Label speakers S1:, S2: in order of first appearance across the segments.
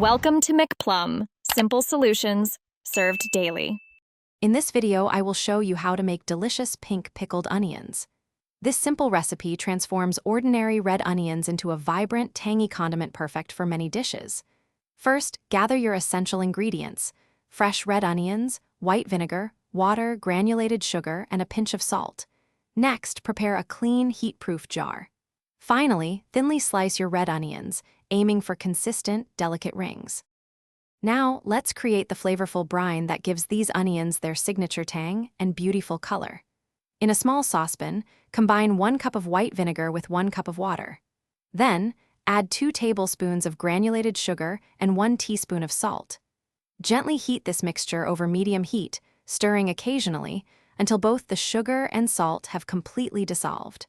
S1: Welcome to McPlum, simple solutions served daily.
S2: In this video, I will show you how to make delicious pink pickled onions. This simple recipe transforms ordinary red onions into a vibrant, tangy condiment perfect for many dishes. First, gather your essential ingredients: fresh red onions, white vinegar, water, granulated sugar, and a pinch of salt. Next, prepare a clean, heat-proof jar. Finally, thinly slice your red onions, aiming for consistent, delicate rings. Now, let's create the flavorful brine that gives these onions their signature tang and beautiful color. In a small saucepan, combine 1 cup of white vinegar with 1 cup of water. Then, add 2 tablespoons of granulated sugar and 1 teaspoon of salt. Gently heat this mixture over medium heat, stirring occasionally until both the sugar and salt have completely dissolved.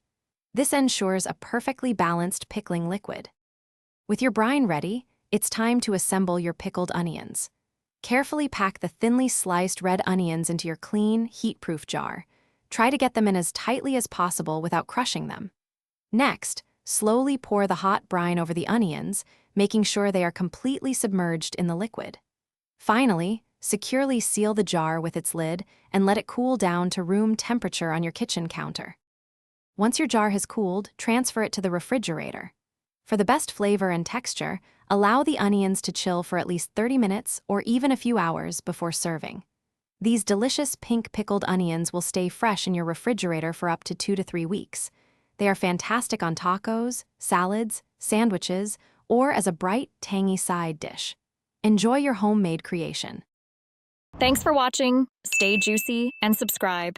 S2: This ensures a perfectly balanced pickling liquid. With your brine ready, it's time to assemble your pickled onions. Carefully pack the thinly sliced red onions into your clean, heat-proof jar. Try to get them in as tightly as possible without crushing them. Next, slowly pour the hot brine over the onions, making sure they are completely submerged in the liquid. Finally, securely seal the jar with its lid and let it cool down to room temperature on your kitchen counter. Once your jar has cooled, transfer it to the refrigerator. For the best flavor and texture, allow the onions to chill for at least 30 minutes or even a few hours before serving. These delicious pink pickled onions will stay fresh in your refrigerator for up to 2 to 3 weeks. They are fantastic on tacos, salads, sandwiches, or as a bright, tangy side dish. Enjoy your homemade creation.
S1: Thanks for watching. Stay juicy and subscribe.